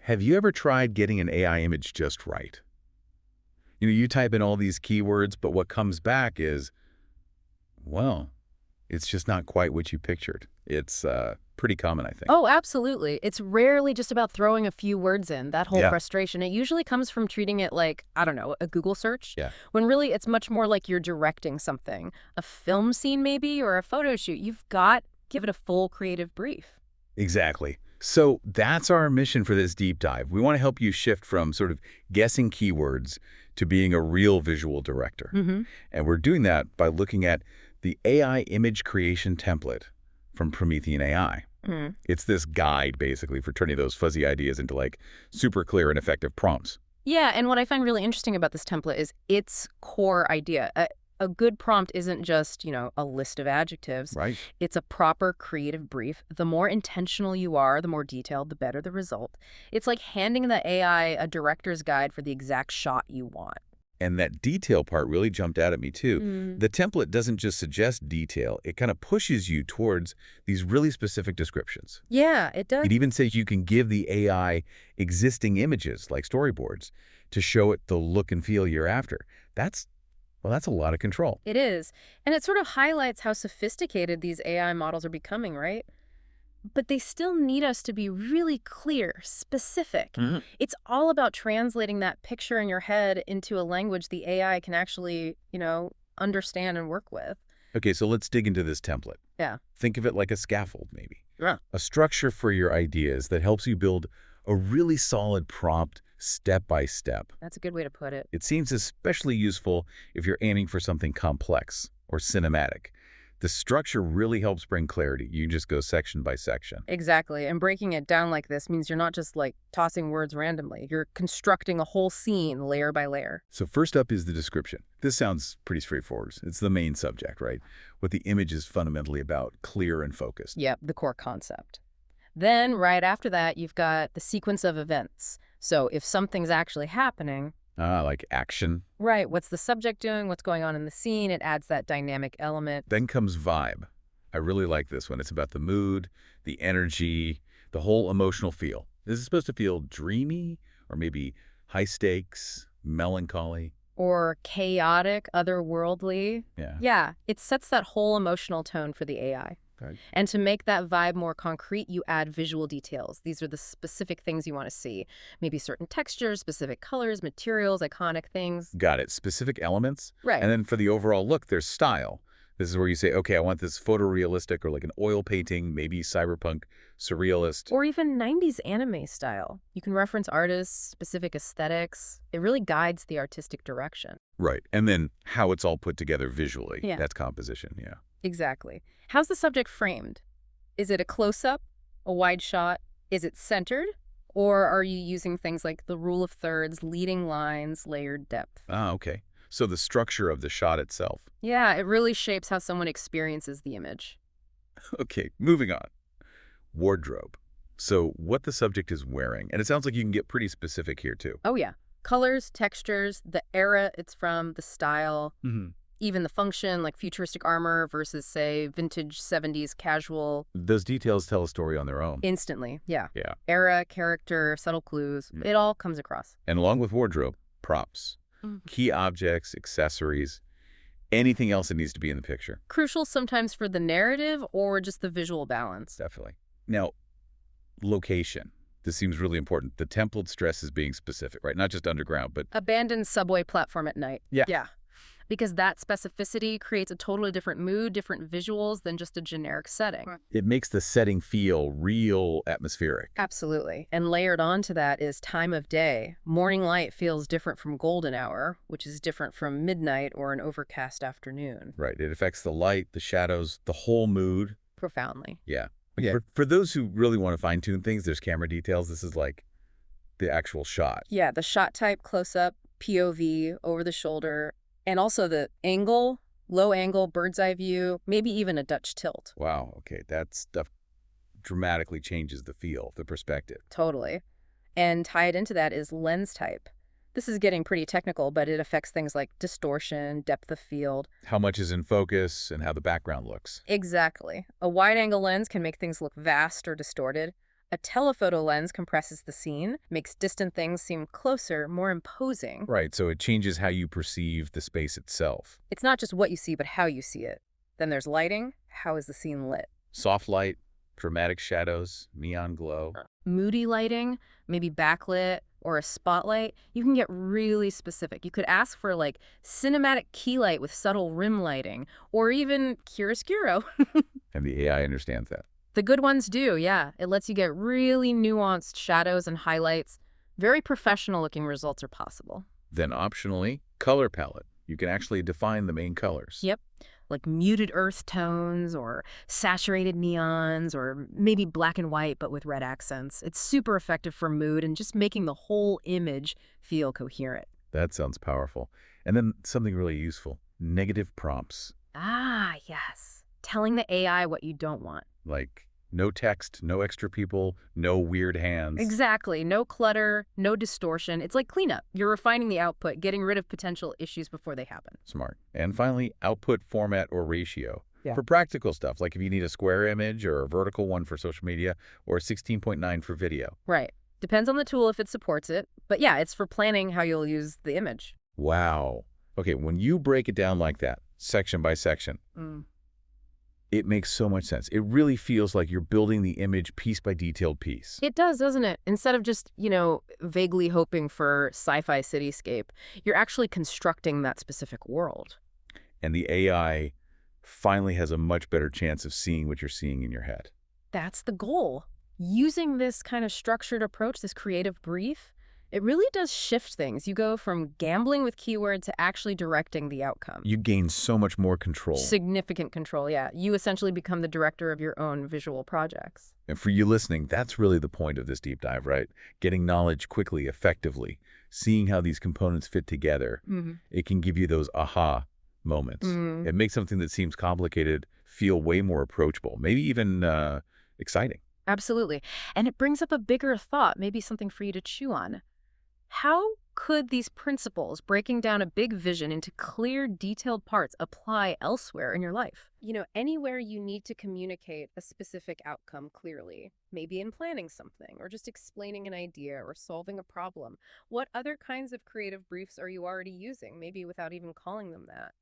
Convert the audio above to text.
Have you ever tried getting an AI image just right? You type in all these keywords, but what comes back is, well, it's just not quite what you pictured. It's pretty common, I think. Oh, absolutely. It's rarely just about throwing a few words in, that whole Yeah. frustration. It usually comes from treating it like, I don't know, a Google search, Yeah. when really it's much more like you're directing something. A film scene maybe, or a photo shoot. You've got to give it a full creative brief. Exactly. So that's our mission for this deep dive. We want to help you shift from sort of guessing keywords to being a real visual director. Mm-hmm. And we're doing that by looking at the AI image creation template from Promethean AI. Mm. It's this guide, basically, for turning those fuzzy ideas into, like, super clear and effective prompts. Yeah, and what I find really interesting about this template is its core idea. A good prompt isn't just, a list of adjectives. Right. It's a proper creative brief. The more intentional you are, the more detailed, the better the result. It's like handing the AI a director's guide for the exact shot you want. And that detail part really jumped out at me, too. Mm. The template doesn't just suggest detail. It kind of pushes you towards these really specific descriptions. Yeah, it does. It even says you can give the AI existing images, like storyboards, to show it the look and feel you're after. That's a lot of control. It is. And it sort of highlights how sophisticated these AI models are becoming, right? But they still need us to be really clear, specific. Mhm. It's all about translating that picture in your head into a language the AI can actually, understand and work with. Okay, so let's dig into this template. Yeah. Think of it like a scaffold, maybe. Yeah. A structure for your ideas that helps you build a really solid prompt step by step. That's a good way to put it. It seems especially useful if you're aiming for something complex or cinematic. The structure really helps bring clarity. You just go section by section. Exactly. And breaking it down like this means you're not just tossing words randomly. You're constructing a whole scene layer by layer. So first up is the description. This sounds pretty straightforward. It's the main subject, right? What the image is fundamentally about, clear and focused. Yep, the core concept. Then right after that, you've got the sequence of events. So if something's actually happening, Like action. right, what's the subject doing? What's going on in the scene? It adds that dynamic element. Then comes vibe. I really like this one. It's about the mood, the energy, the whole emotional feel. Is it supposed to feel dreamy or maybe high stakes, melancholy? Or chaotic, otherworldly. Yeah. Yeah, it sets that whole emotional tone for the AI. Right. And to make that vibe more concrete, you add visual details. These are the specific things you want to see. Maybe certain textures, specific colors, materials, iconic things. Got it. Specific elements. Right. And then for the overall look, there's style. This is where you say, okay, I want this photorealistic or like an oil painting, maybe cyberpunk, surrealist. Or even 90s anime style. You can reference artists, specific aesthetics. It really guides the artistic direction. Right. And then how it's all put together visually. Yeah. That's composition, yeah. Exactly. How's the subject framed? Is it a close-up, a wide shot? Is it centered? Or are you using things like the rule of thirds, leading lines, layered depth? Okay. So the structure of the shot itself. Yeah, it really shapes how someone experiences the image. Okay, moving on. Wardrobe. So what the subject is wearing. And it sounds like you can get pretty specific here, too. Oh, yeah. Colors, textures, the era it's from, the style, even the function, like futuristic armor versus, say, vintage 70s casual. Those details tell a story on their own. Instantly, yeah. Yeah. Era, character, subtle clues, it all comes across. And along with wardrobe, props, key objects, accessories, anything else that needs to be in the picture. Crucial sometimes for the narrative or just the visual balance. Definitely. Now, location. This seems really important. The template stresses being specific, right? Not just underground, but... Abandoned subway platform at night. Yeah. Yeah. Because that specificity creates a totally different mood, different visuals than just a generic setting. it makes the setting feel real atmospheric. Absolutely. And layered onto that is time of day. Morning light feels different from golden hour, which is different from midnight or an overcast afternoon. Right. It affects the light, the shadows, the whole mood. Profoundly. Yeah. For those who really want to fine-tune things, there's camera details. This is like the actual shot. Yeah, the shot type, close-up, POV, over the shoulder, and also the angle, low angle, bird's eye view, maybe even a Dutch tilt. Wow. Okay. That stuff dramatically changes the feel, the perspective. Totally. And tied into that is lens type. This is getting pretty technical, but it affects things like distortion, depth of field. How much is in focus and how the background looks. Exactly. A wide-angle lens can make things look vast or distorted. A telephoto lens compresses the scene, makes distant things seem closer, more imposing. Right, so it changes how you perceive the space itself. It's not just what you see, but how you see it. Then there's lighting. How is the scene lit? Soft light, dramatic shadows, neon glow. Moody lighting, maybe backlit or a spotlight. You can get really specific. You could ask for like cinematic key light with subtle rim lighting, or even chiaroscuro. And the AI understands that. The good ones do, yeah. It lets you get really nuanced shadows and highlights. Very professional looking results are possible. Then optionally, color palette. You can actually define the main colors. Yep. Like muted earth tones or saturated neons or maybe black and white but with red accents. It's super effective for mood and just making the whole image feel coherent. That sounds powerful. And then something really useful, negative prompts. Ah, yes. Telling the AI what you don't want. Like no text, no extra people, no weird hands. Exactly. No clutter, no distortion. It's like cleanup. You're refining the output, getting rid of potential issues before they happen. Smart. And finally, output format or ratio. Yeah. For practical stuff, like if you need a square image or a vertical one for social media or 16.9 for video. Right. Depends on the tool if it supports it. But yeah, it's for planning how you'll use the image. Wow. Okay, when you break it down like that, section by section, it makes so much sense. It really feels like you're building the image piece by detailed piece. It does, doesn't it? Instead of just, vaguely hoping for sci-fi cityscape, you're actually constructing that specific world. And the AI finally has a much better chance of seeing what you're seeing in your head. That's the goal. Using this kind of structured approach, this creative brief, it really does shift things. You go from gambling with keywords to actually directing the outcome. You gain so much more control. Significant control, yeah. You essentially become the director of your own visual projects. And for you listening, that's really the point of this deep dive, right? Getting knowledge quickly, effectively, seeing how these components fit together. It can give you those aha moments. It makes something that seems complicated feel way more approachable, maybe even exciting. Absolutely. And it brings up a bigger thought, maybe something for you to chew on. How could these principles, breaking down a big vision into clear, detailed parts, apply elsewhere in your life? Anywhere you need to communicate a specific outcome clearly, maybe in planning something, or just explaining an idea, or solving a problem. What other kinds of creative briefs are you already using, maybe without even calling them that?